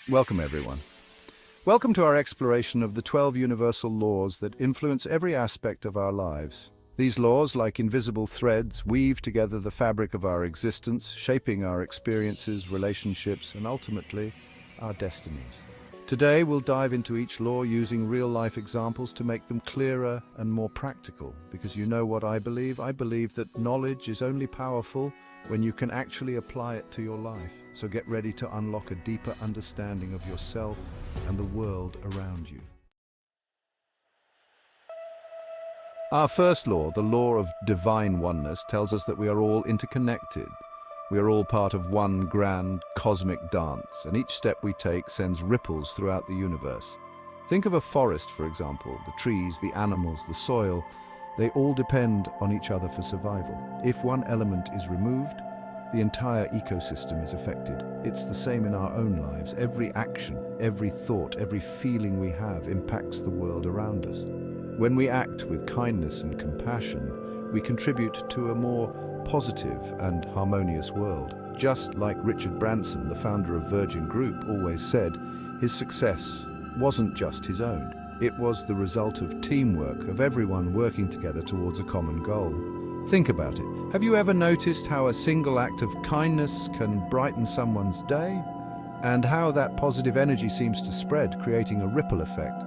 Welcome, everyone. Welcome to our exploration of the 12 universal laws that influence every aspect of our lives. These laws, like invisible threads, weave together the fabric of our existence, shaping our experiences, relationships, and ultimately, our destinies. Today, we'll dive into each law using real-life examples to make them clearer and more practical. Because you know what I believe? I believe that knowledge is only powerful when you can actually apply it to your life. So get ready to unlock a deeper understanding of yourself and the world around you. Our first law, the law of divine oneness, tells us that we are all interconnected. We are all part of one grand cosmic dance, and each step we take sends ripples throughout the universe. Think of a forest, for example. The trees, the animals, the soil, they all depend on each other for survival. If one element is removed, the entire ecosystem is affected. It's the same in our own lives. Every action, every thought, every feeling we have impacts the world around us. When we act with kindness and compassion, we contribute to a more positive and harmonious world. Just like Richard Branson, the founder of Virgin Group, always said, his success wasn't just his own. It was the result of teamwork, of everyone working together towards a common goal. Think about it. Have you ever noticed how a single act of kindness can brighten someone's day? And how that positive energy seems to spread, creating a ripple effect?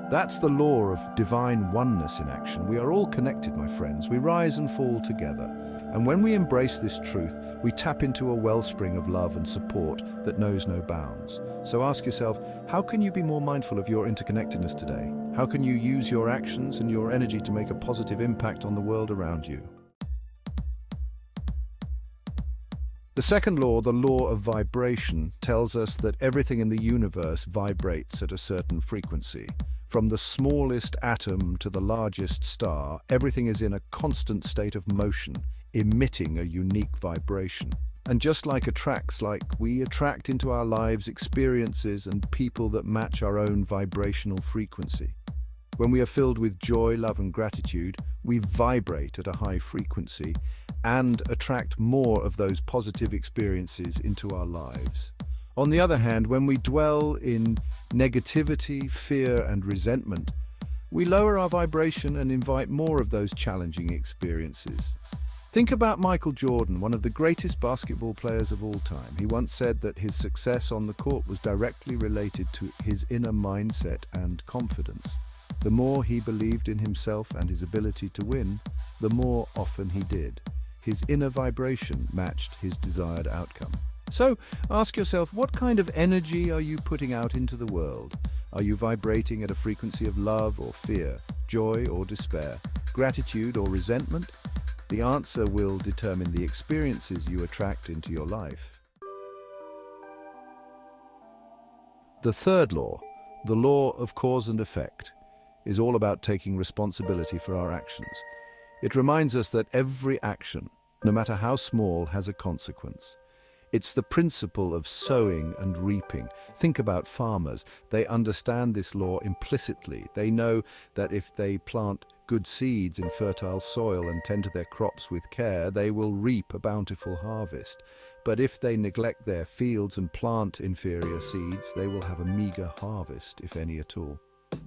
That's the law of divine oneness in action. We are all connected, my friends. We rise and fall together. And when we embrace this truth, we tap into a wellspring of love and support that knows no bounds. So ask yourself, how can you be more mindful of your interconnectedness today? How can you use your actions and your energy to make a positive impact on the world around you? The second law, the law of vibration, tells us that everything in the universe vibrates at a certain frequency. From the smallest atom to the largest star, everything is in a constant state of motion, emitting a unique vibration. And just like we attract into our lives experiences and people that match our own vibrational frequency. When we are filled with joy, love, and gratitude, we vibrate at a high frequency and attract more of those positive experiences into our lives. On the other hand, when we dwell in negativity, fear, and resentment, we lower our vibration and invite more of those challenging experiences. Think about Michael Jordan, one of the greatest basketball players of all time. He once said that his success on the court was directly related to his inner mindset and confidence. The more he believed in himself and his ability to win, the more often he did. His inner vibration matched his desired outcome. So ask yourself, what kind of energy are you putting out into the world? Are you vibrating at a frequency of love or fear, joy or despair, gratitude or resentment? The answer will determine the experiences you attract into your life. The third law, the law of cause and effect, is all about taking responsibility for our actions. It reminds us that every action, no matter how small, has a consequence. It's the principle of sowing and reaping. Think about farmers. They understand this law implicitly. They know that if they plant good seeds in fertile soil and tend to their crops with care, they will reap a bountiful harvest. But if they neglect their fields and plant inferior seeds, they will have a meager harvest, if any at all.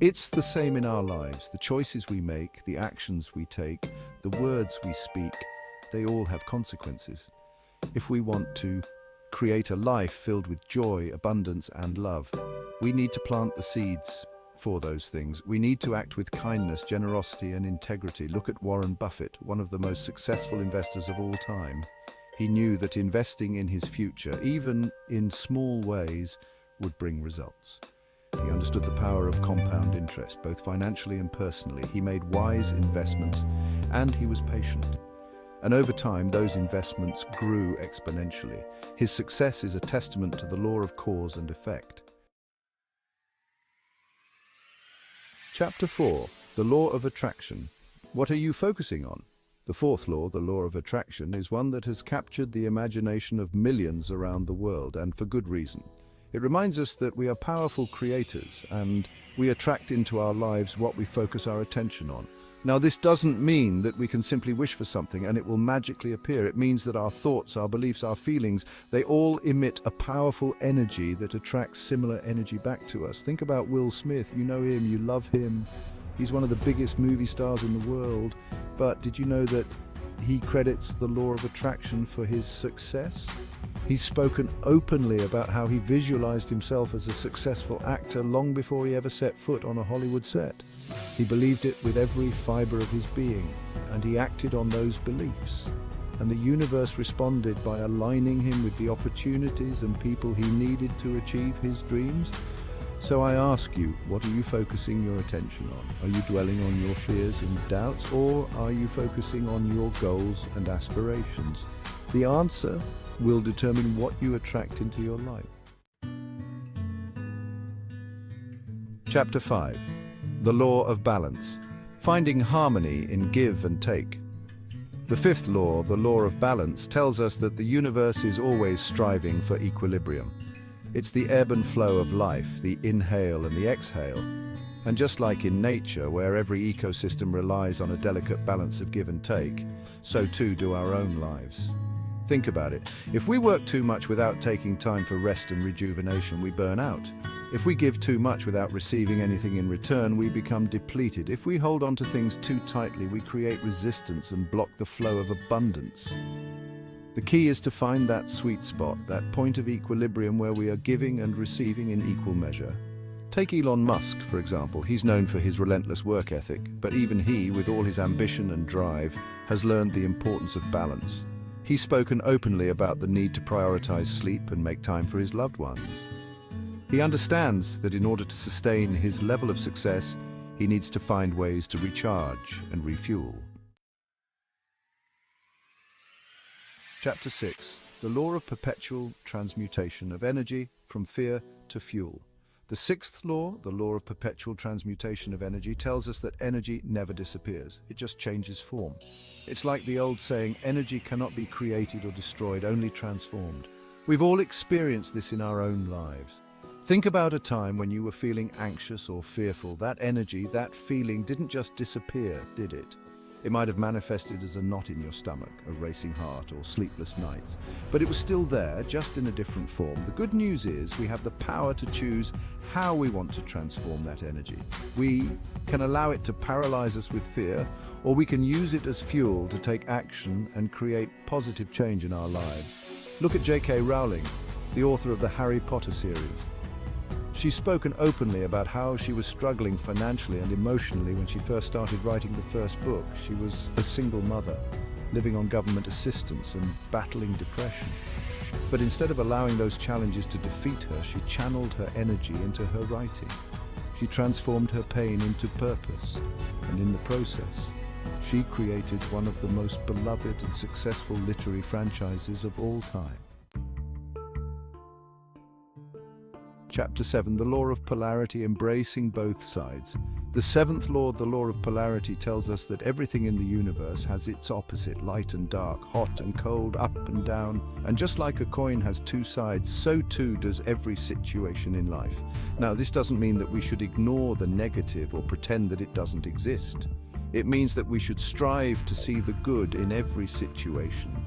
It's the same in our lives. The choices we make, the actions we take, the words we speak, they all have consequences. If we want to create a life filled with joy, abundance, and love, we need to plant the seeds for those things. We need to act with kindness, generosity, and integrity. Look at Warren Buffett, one of the most successful investors of all time. He knew that investing in his future, even in small ways, would bring results. He understood the power of compound interest, both financially and personally. He made wise investments, and he was patient. And over time, those investments grew exponentially. His success is a testament to the law of cause and effect. Chapter 4. The Law of Attraction. What are you focusing on? The fourth law, the law of attraction, is one that has captured the imagination of millions around the world, and for good reason. It reminds us that we are powerful creators, and we attract into our lives what we focus our attention on. Now, this doesn't mean that we can simply wish for something and it will magically appear. It means that our thoughts, our beliefs, our feelings, they all emit a powerful energy that attracts similar energy back to us. Think about Will Smith. You know him, you love him. He's one of the biggest movie stars in the world. But did you know that he credits the law of attraction for his success? He's spoken openly about how he visualized himself as a successful actor long before he ever set foot on a Hollywood set. He believed it with every fiber of his being, and he acted on those beliefs. And the universe responded by aligning him with the opportunities and people he needed to achieve his dreams. So I ask you, what are you focusing your attention on? Are you dwelling on your fears and doubts, or are you focusing on your goals and aspirations? The answer will determine what you attract into your life. Chapter 5. The Law of Balance. Finding harmony in give and take. The fifth law, the law of balance, tells us that the universe is always striving for equilibrium. It's the ebb and flow of life, the inhale and the exhale. And just like in nature, where every ecosystem relies on a delicate balance of give and take, so too do our own lives. Think about it. If we work too much without taking time for rest and rejuvenation, we burn out. If we give too much without receiving anything in return, we become depleted. If we hold on to things too tightly, we create resistance and block the flow of abundance. The key is to find that sweet spot, that point of equilibrium where we are giving and receiving in equal measure. Take Elon Musk, for example. He's known for his relentless work ethic, but even he, with all his ambition and drive, has learned the importance of balance. He's spoken openly about the need to prioritize sleep and make time for his loved ones. He understands that in order to sustain his level of success, he needs to find ways to recharge and refuel. Chapter 6. The Law of Perpetual Transmutation of Energy from Fear to Fuel. The sixth law, the law of perpetual transmutation of energy, tells us that energy never disappears. It just changes form. It's like the old saying, energy cannot be created or destroyed, only transformed. We've all experienced this in our own lives. Think about a time when you were feeling anxious or fearful. That energy, that feeling didn't just disappear, did it? It might have manifested as a knot in your stomach, a racing heart, or sleepless nights. But it was still there, just in a different form. The good news is we have the power to choose how we want to transform that energy. We can allow it to paralyze us with fear, or we can use it as fuel to take action and create positive change in our lives. Look at J.K. Rowling, the author of the Harry Potter series. She's spoken openly about how she was struggling financially and emotionally when she first started writing the first book. She was a single mother, living on government assistance and battling depression. But instead of allowing those challenges to defeat her, she channeled her energy into her writing. She transformed her pain into purpose, and in the process, she created one of the most beloved and successful literary franchises of all time. Chapter 7. The Law of Polarity, Embracing Both Sides. The seventh law, the law of polarity, tells us that everything in the universe has its opposite, light and dark, hot and cold, up and down. And just like a coin has two sides, so too does every situation in life. Now, this doesn't mean that we should ignore the negative or pretend that it doesn't exist. It means that we should strive to see the good in every situation,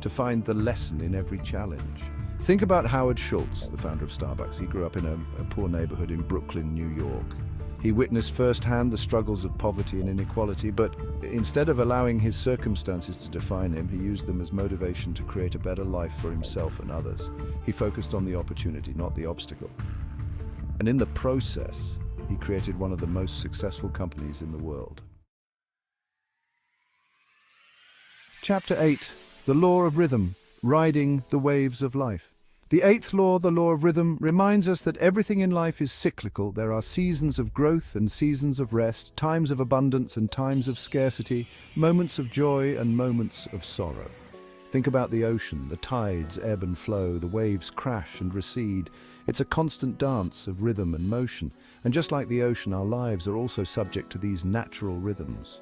to find the lesson in every challenge. Think about Howard Schultz, the founder of Starbucks. He grew up in a poor neighborhood in Brooklyn, New York. He witnessed firsthand the struggles of poverty and inequality, but instead of allowing his circumstances to define him, he used them as motivation to create a better life for himself and others. He focused on the opportunity, not the obstacle. And in the process, he created one of the most successful companies in the world. Chapter 8. The Law of Rhythm. Riding the waves of life. The eighth law, the law of rhythm, reminds us that everything in life is cyclical. There are seasons of growth and seasons of rest, times of abundance and times of scarcity, moments of joy and moments of sorrow. Think about the ocean. The tides ebb and flow, the waves crash and recede. It's a constant dance of rhythm and motion. And just like the ocean, our lives are also subject to these natural rhythms.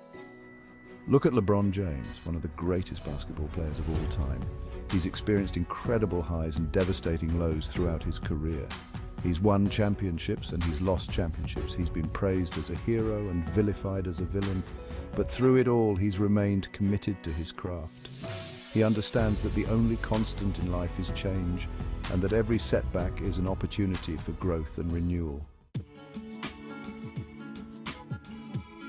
Look at LeBron James, one of the greatest basketball players of all time. He's experienced incredible highs and devastating lows throughout his career. He's won championships and he's lost championships. He's been praised as a hero and vilified as a villain, but through it all, he's remained committed to his craft. He understands that the only constant in life is change, and that every setback is an opportunity for growth and renewal.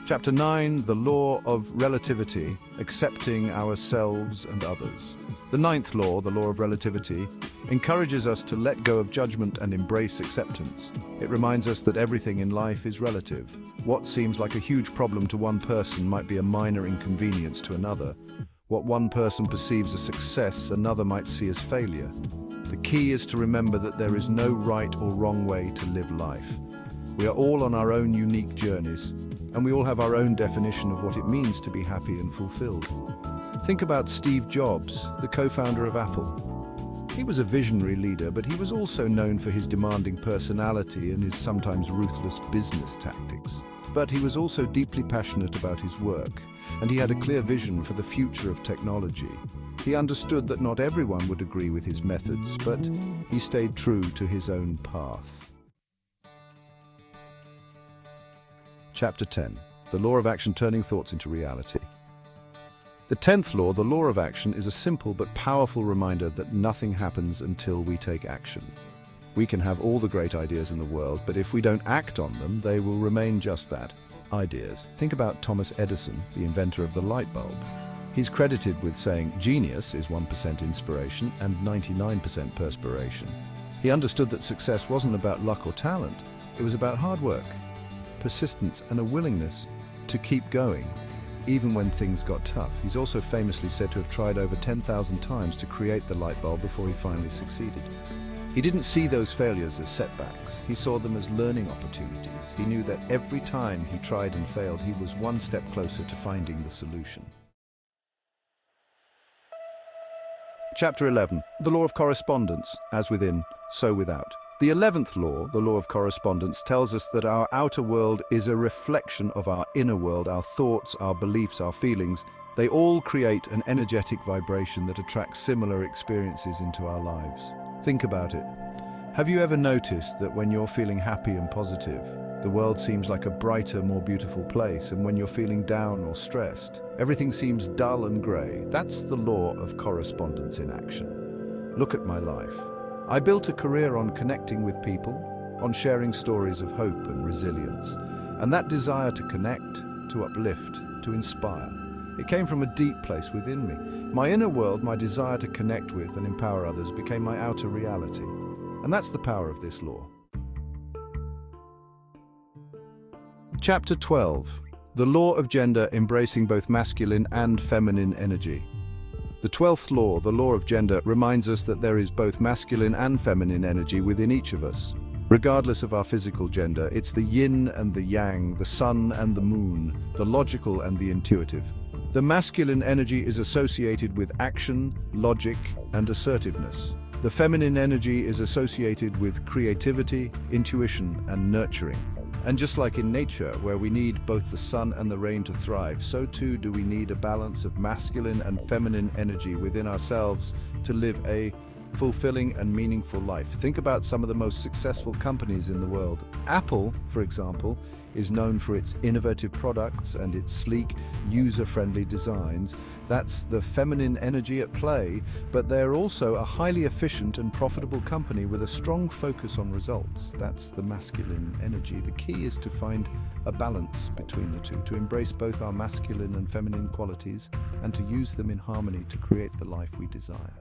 Chapter 9, the law of relativity, accepting ourselves and others. The ninth law, the law of relativity, encourages us to let go of judgment and embrace acceptance. It reminds us that everything in life is relative. What seems like a huge problem to one person might be a minor inconvenience to another. What one person perceives as success, another might see as failure. The key is to remember that there is no right or wrong way to live life. We are all on our own unique journeys, and we all have our own definition of what it means to be happy and fulfilled. Think about Steve Jobs, the co-founder of Apple. He was a visionary leader, but he was also known for his demanding personality and his sometimes ruthless business tactics. But he was also deeply passionate about his work, and he had a clear vision for the future of technology. He understood that not everyone would agree with his methods, but he stayed true to his own path. Chapter 10, the law of action turning thoughts into reality. The 10th law, the law of action, is a simple but powerful reminder that nothing happens until we take action. We can have all the great ideas in the world, but if we don't act on them, they will remain just that, ideas. Think about Thomas Edison, the inventor of the light bulb. He's credited with saying, "Genius is 1% inspiration and 99% perspiration." He understood that success wasn't about luck or talent. It was about hard work, persistence, and a willingness to keep going, even when things got tough. He's also famously said to have tried over 10,000 times to create the light bulb before he finally succeeded. He didn't see those failures as setbacks. He saw them as learning opportunities. He knew that every time he tried and failed, he was one step closer to finding the solution. Chapter 11, the law of correspondence, as within, so without. The 11th law, the law of correspondence, tells us that our outer world is a reflection of our inner world. Our thoughts, our beliefs, our feelings, they all create an energetic vibration that attracts similar experiences into our lives. Think about it. Have you ever noticed that when you're feeling happy and positive, the world seems like a brighter, more beautiful place, and when you're feeling down or stressed, everything seems dull and grey? That's the law of correspondence in action. Look at my life. I built a career on connecting with people, on sharing stories of hope and resilience, and that desire to connect, to uplift, to inspire. It came from a deep place within me. My inner world, my desire to connect with and empower others, became my outer reality. And that's the power of this law. Chapter 12, the law of gender, embracing both masculine and feminine energy. The 12th law, the law of gender, reminds us that there is both masculine and feminine energy within each of us. Regardless of our physical gender, it's the yin and the yang, the sun and the moon, the logical and the intuitive. The masculine energy is associated with action, logic, and assertiveness. The feminine energy is associated with creativity, intuition, and nurturing. And just like in nature, where we need both the sun and the rain to thrive, so too do we need a balance of masculine and feminine energy within ourselves to live a fulfilling and meaningful life. Think about some of the most successful companies in the world. Apple, for example, is known for its innovative products and its sleek, user-friendly designs. That's the feminine energy at play, but they're also a highly efficient and profitable company with a strong focus on results. That's the masculine energy. The key is to find a balance between the two, to embrace both our masculine and feminine qualities, and to use them in harmony to create the life we desire.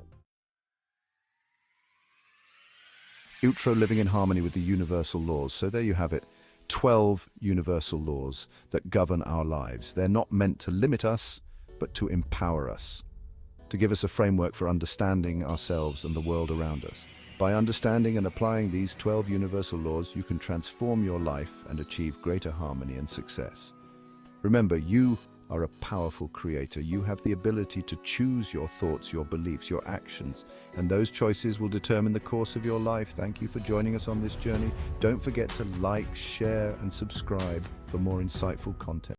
Living in harmony with the universal laws. So there you have it. 12 universal laws that govern our lives. They're not meant to limit us, but to empower us, to give us a framework for understanding ourselves and the world around us. By understanding and applying these 12 universal laws, you can transform your life and achieve greater harmony and success. Remember, you are a powerful creator. You have the ability to choose your thoughts, your beliefs, your actions, and those choices will determine the course of your life. Thank you for joining us on this journey. Don't forget to like, share, and subscribe for more insightful content.